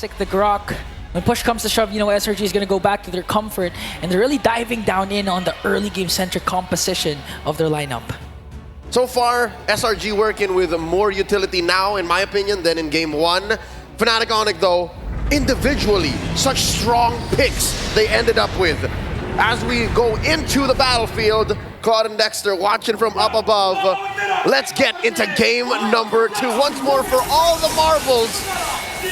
classic, the Grok. When push comes to shove, you know, SRG is going to go back to their comfort, and they're really diving down in on the early game-centric composition of their lineup. So far, SRG working with more utility now, in my opinion, than in Game 1. Fnatic Onic, though, individually, such strong picks they ended up with. As we go into the battlefield, Claude and Dexter watching from up above. Let's get into game number 2. Once more for all the marbles.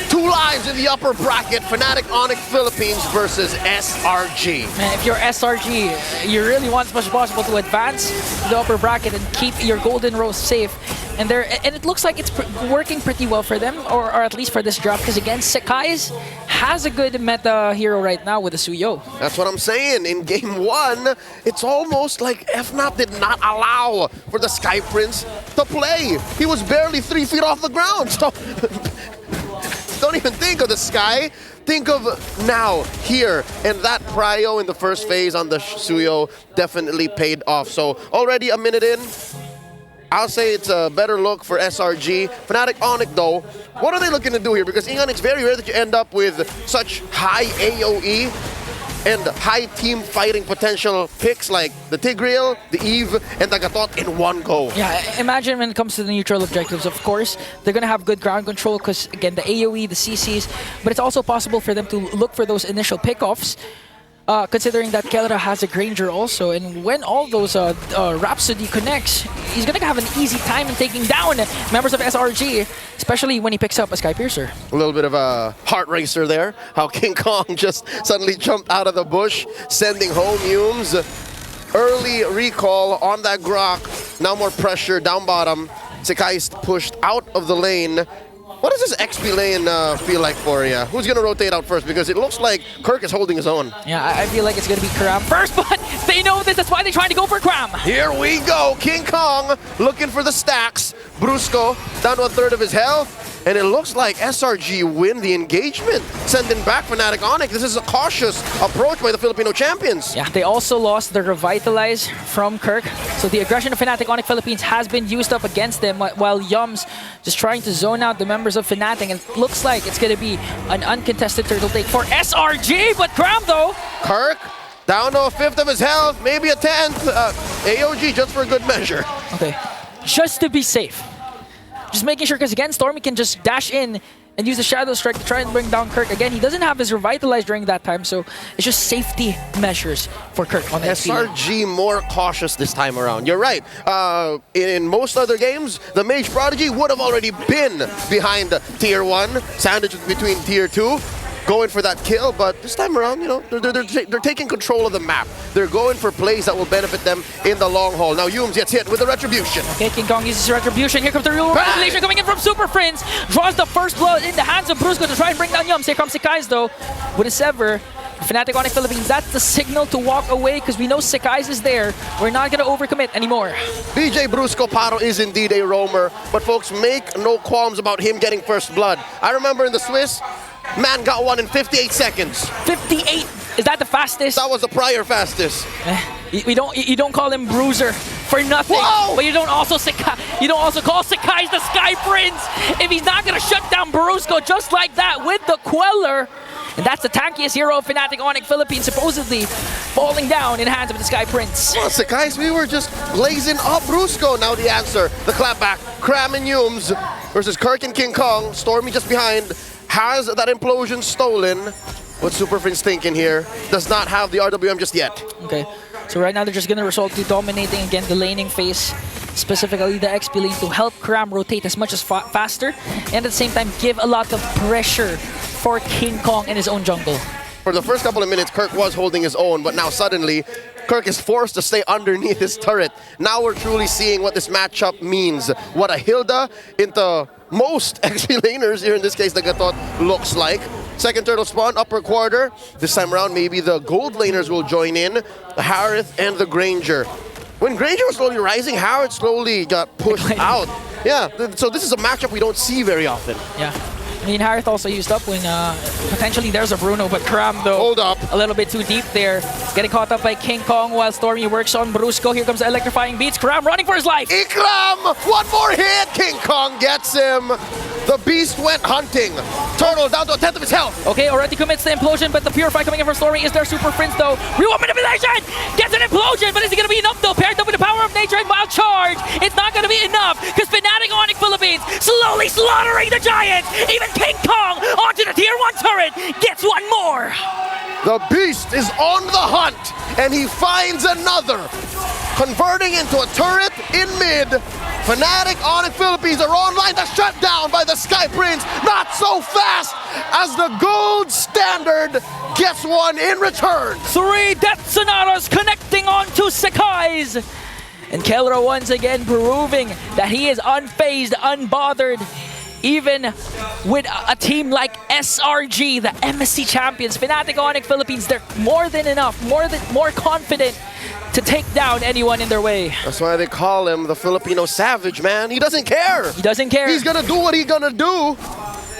2 lives in the upper bracket, Fnatic Onic Philippines versus SRG. Man, if you're SRG, you really want as much as possible to advance to the upper bracket and keep your golden rose safe. And it looks like it's working pretty well for them, or at least for this draft, because again, Sekai's has a good meta hero right now with the Suyo. That's what I'm saying. In Game 1, it's almost like Fnatic did not allow for the Sky Prince to play. He was barely 3 feet off the ground. So don't even think of the Sky. Think of now, here, and that prio in the first phase on the Suyo definitely paid off. So already a minute in, I'll say it's a better look for SRG. Fnatic Onic, though, what are they looking to do here? Because Onic, it's very rare that you end up with such high AoE and high team fighting potential picks like the Tigreal, the Eve, and the Gatot in one go. Yeah, imagine when it comes to the neutral objectives, of course, they're going to have good ground control because, again, the AoE, the CCs, but it's also possible for them to look for those initial pickoffs. Considering that Kelra has a Granger also, and when all those Rhapsody connects, he's gonna have an easy time in taking down members of SRG, especially when he picks up a Sky Piercer. A little bit of a heart racer there, how King Kong just suddenly jumped out of the bush, sending home Humes. Early recall on that Grok, now more pressure down bottom. Sekai's pushed out of the lane. What does this XP lane feel like for you? Who's going to rotate out first? Because it looks like Kirk is holding his own. Yeah, I feel like it's going to be Kram first, but they know this. That's why they're trying to go for Kram. Here we go. King Kong looking for the stacks. Brusco down to 1/3 of his health. And it looks like SRG win the engagement, sending back Fnatic Onic. This is a cautious approach by the Filipino champions. Yeah, they also lost their Revitalize from Kirk. So the aggression of Fnatic Onic Philippines has been used up against them, while Yums just trying to zone out the members of Fnatic. And it looks like it's going to be an uncontested turtle take for SRG. But Kram, though. Kirk down to 1/5 of his health, maybe a 10th. AOG just for good measure. Okay, just to be safe. Just making sure, because again, Stormy can just dash in and use the Shadow Strike to try and bring down Kirk. Again, he doesn't have his Revitalize during that time, so it's just safety measures for Kirk on the SRG more cautious this time around. You're right. In most other games, the Mage Prodigy would have already been behind Tier 1, sandwiched between Tier 2. Going for that kill, but this time around, you know, they're taking control of the map. They're going for plays that will benefit them in the long haul. Now Humes gets hit with the Retribution. Okay, King Kong uses Retribution. Here comes the real Revelation coming in from Super Prince. Draws the first blow in the hands of Brusco to try and bring down Yums. Here comes Sekai's, though, with a Sever. Fnatic Onic Philippines, that's the signal to walk away because we know Sekai's is there. We're not going to overcommit anymore. BJ Brusco Paro is indeed a roamer, but folks, make no qualms about him getting first blood. I remember in the Swiss, man got one in 58 seconds. 58? Is that the fastest? That was the prior fastest. You don't call him Bruiser for nothing. Whoa! But you don't also call Sekai's the Sky Prince if he's not gonna shut down Brusco just like that with the Queller. And that's the tankiest hero of Fnatic Onic Philippines, supposedly falling down in the hands of the Sky Prince. Well, Sekai's, we were just blazing up Brusco. Now the answer, the clapback, Kram and Humes versus Kirk and King Kong. Stormy just behind. Has that implosion stolen? What's Super Prince thinking here? Does not have the RWM just yet. Okay, so right now they're just going to resort to dominating again the laning phase, specifically the XP lane, to help Kram rotate as much as faster, and at the same time give a lot of pressure for King Kong in his own jungle. For the first couple of minutes, Kirk was holding his own, but now suddenly, Kirk is forced to stay underneath his turret. Now we're truly seeing what this matchup means. What a Hilda into most XP laners, here in this case the Gatot, looks like. Second turtle spawn, upper quarter. This time around, maybe the gold laners will join in. The Harith and the Granger. When Granger was slowly rising, Harith slowly got pushed out. Yeah, so this is a matchup we don't see very often. Yeah. I mean, Harith also used up when potentially there's a Bruno, but Kram, though, hold up, a little bit too deep there. Getting caught up by King Kong while Stormy works on Brusco. Here comes the electrifying beats. Kram running for his life. Ikram! One more hit! King Kong gets him. The Beast went hunting. Turtle down to a tenth of his health. Okay, already commits the implosion, but the Purify coming in from Stormy is their super prince though. Real manipulation! Gets an implosion, but is it gonna be enough though? Paired up with the power of nature and wild charge. It's not gonna be enough, because Fnatic Onic Philippines slowly slaughtering the Giants. Even King Kong onto the tier 1 turret gets one more. The Beast is on the hunt, and he finds another. Converting into a turret in mid. Fnatic Onic Philippines are online. They're shut down by the Sky Prince. Not so fast as the gold standard gets one in return. 3 Death Sonatas connecting onto Sakai's. And Kelra once again proving that he is unfazed, unbothered. Even with a team like SRG, the MSC champions, Fnatic Onic Philippines, they're more than enough, more confident to take down anyone in their way. That's why they call him the Filipino savage, man. He doesn't care. He doesn't care. He's gonna do what he's gonna do,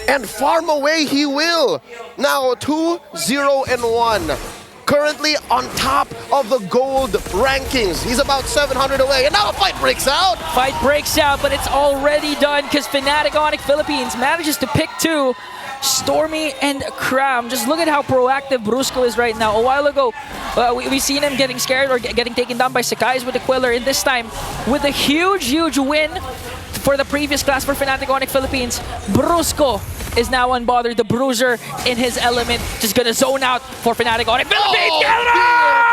and farm away he will. Now 2-0-1. Currently on top of the gold rankings. He's about 700 away, and now a fight breaks out. Fight breaks out, but it's already done because Fnatic Onic Philippines manages to pick 2. Stormy and Cram. Just look at how proactive Brusco is right now. A while ago, we seen him getting scared or getting taken down by Sakai's with the Quiller. And this time, with a huge win for the previous class for Fnatic Onic Philippines, Brusco is now unbothered. The Bruiser in his element, just gonna zone out for Fnatic Onic Philippines. Oh, dear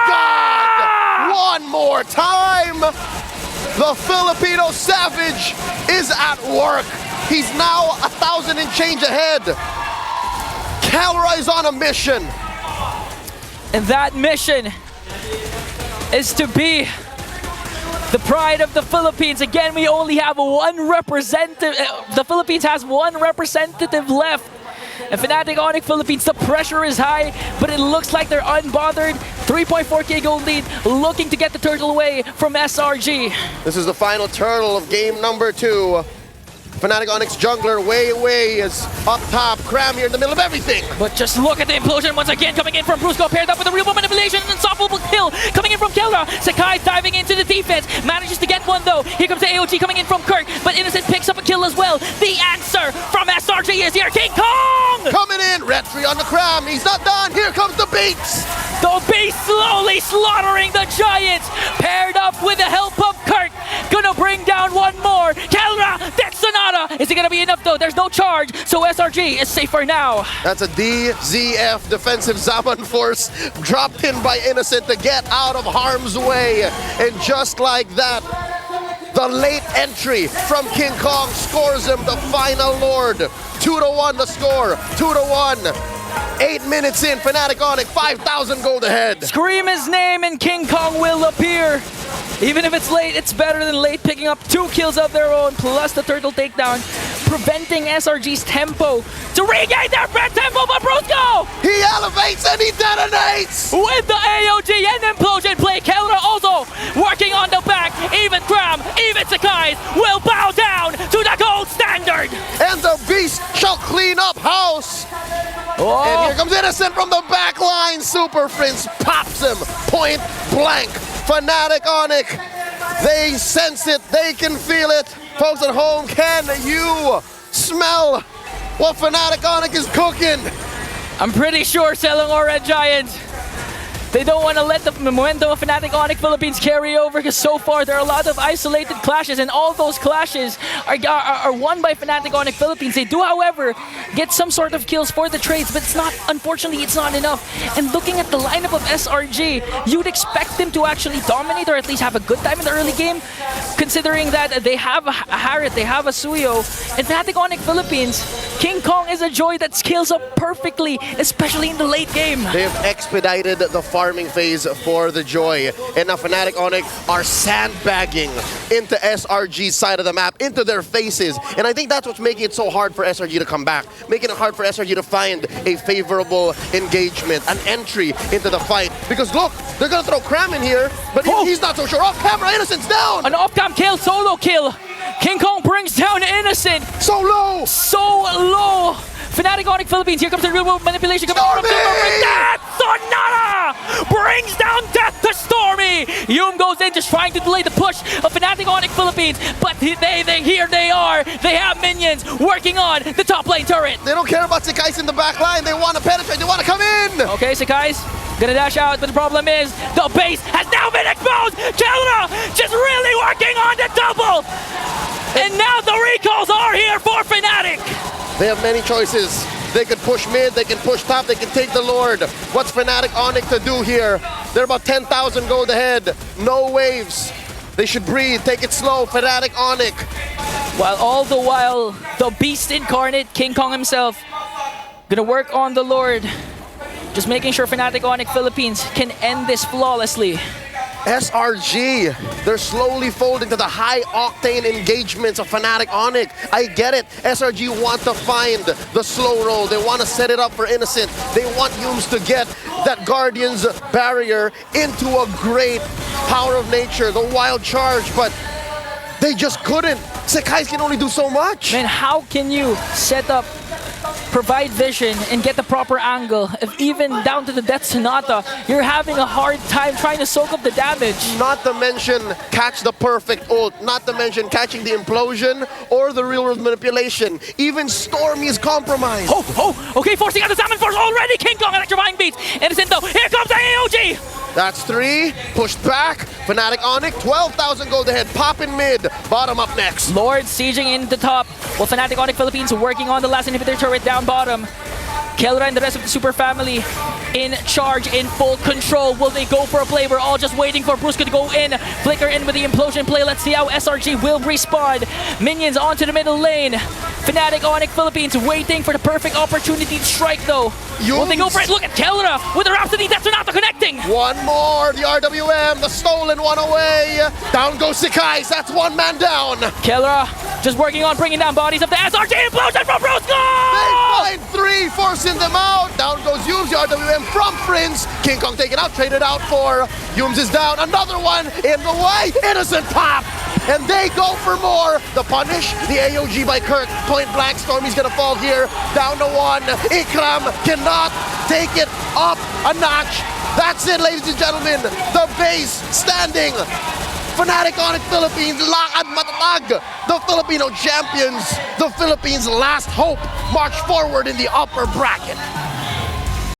God! One more time! The Filipino savage is at work. He's now 1,000 and change ahead. Calra is on a mission. And that mission is to be the pride of the Philippines. Again, we only have one representative. The Philippines has one representative left. And Fnatic Onic Philippines, the pressure is high, but it looks like they're unbothered. 3.4k gold lead, looking to get the turtle away from SRG. This is the final turtle of game number 2. Fnatic Onic's jungler way is up top. Cram here in the middle of everything. But just look at the implosion once again coming in from Brusco, paired up with a real manipulation and unstoppable kill coming in from Kelra. Sakai diving into the defense, manages to get one though. Here comes the AOG coming in from Kirk, but Innocent picks up a kill as well. The answer from SRG is here, King Kong! Coming in, red free on the Cram. He's not done. Here comes the Beats. The Beast slowly slaughtering the Giants, paired up with the help of Kirk. Gonna bring down one more. Kelra, Death Sonata. Is it gonna be enough though? There's no charge, so SRG is safer now. That's a DZF defensive Zaman force dropped in by Innocent to get out of harm's way. And just like that, the late entry from King Kong scores him the final Lord. 2-1 the score, 2-1. 8 minutes in, Fnatic Onic, 5,000 gold ahead. Scream his name and King Kong will appear. Even if it's late, it's better than late, picking up 2 kills of their own, plus the turtle takedown, preventing SRG's tempo to regain their red tempo, but Brusco! He elevates and he detonates! With the AOG and implosion play, Kelra also working on the back. Even Cram, even Sakai will bow down to the gold standard! And the Beast shall clean up house! Oh. And here comes Innocent from the back line. Super Prince pops him point blank. Fnatic Onic, they sense it, they can feel it. Folks at home, can you smell what Fnatic Onic is cooking? I'm pretty sure Selangor Red Giant, they don't want to let the momentum of Fnatic Onic Philippines carry over, because so far there are a lot of isolated clashes, and all those clashes are won by Fnatic Onic Philippines. They do, however, get some sort of kills for the trades, but it's not, unfortunately, it's not enough. And looking at the lineup of SRG, you'd expect them to actually dominate or at least have a good time in the early game, considering that they have a Harriet, they have a Suyo, and Fnatic Onic Philippines, King Kong is a joy that scales up perfectly, especially in the late game. They have expedited the farming phase for the Joy, and now Fnatic Onic are sandbagging into SRG's side of the map, into their faces, and I think that's what's making it so hard for SRG to come back, making it hard for SRG to find a favorable engagement, an entry into the fight, because look, they're gonna throw Cram in here, but he's not so sure. Off camera, Innocent's down! An off-cam kill, solo kill. King Kong brings down Innocent. So low! So low. Fnatic Onic Philippines. Here comes the real world manipulation coming from Super Death! Sonata brings down Death to Stormy! Yum goes in just trying to delay the push of Fnatic Onic Philippines, but here they are. They have minions working on the top lane turret. They don't care about Sekai's in the back line. They want to penetrate. They want to come in. Okay, Sekai's gonna dash out, but the problem is the base has now been exposed. Kelra just really working on the double. And now the recalls are here for Fnatic. They have many choices. They can push mid, they can push top, they can take the Lord. What's Fnatic Onic to do here? They're about 10,000 gold ahead. No waves. They should breathe, take it slow. Fnatic Onic. While all the while, the beast incarnate, King Kong himself, gonna work on the Lord. Just making sure Fnatic Onic Philippines can end this flawlessly. SRG, they're slowly folding to the high-octane engagements of Fnatic Onic. I get it. SRG want to find the slow roll. They want to set it up for Innocent. They want Yums to get that Guardian's barrier into a great power of nature, the wild charge, but they just couldn't. Sekai's can only do so much. Man, how can you set up, provide vision, and get the proper angle if even down to the Death Sonata, you're having a hard time trying to soak up the damage? Not to mention catch the perfect ult, not to mention catching the implosion or the real world manipulation. Even Stormy is compromised. Okay, forcing out the Salmon Force already. King Kong electrifying beats. Innocent though, here comes the AOG. That's 3, pushed back. Fnatic Onic, 12,000 gold ahead, pop in mid, bottom up next. Lord sieging in the top, while Fnatic Onic Philippines working on the last inhibitor turret down bottom. Kelra and the rest of the Super family in charge, in full control. Will they go for a play? We're all just waiting for Brusco to go in. Flicker in with the implosion play. Let's see how SRG will respond. Minions onto the middle lane. Fnatic Onic Philippines waiting for the perfect opportunity to strike though. Will they go for it? Look at Kelra with the Rhapsody. That's not connecting. One more, the RWM, the stolen one away. Down goes Sekai's, that's one man down. Kelra just working on bringing down bodies of the SRG implosion from Brusco. They find 3, forcing them out. Down goes Yums, the RWM from Prince. King Kong taken out, traded out for Yums is down. Another one in the way. Innocent pop. And they go for more. The punish, the AOG by Kirk. Point blank, Stormy's gonna fall here. Down to 1. Ikram cannot take it up a notch. That's it, ladies and gentlemen. The base standing. Fnatic Onic Philippines, lakad matatag. The Filipino champions, the Philippines' last hope, march forward in the upper bracket.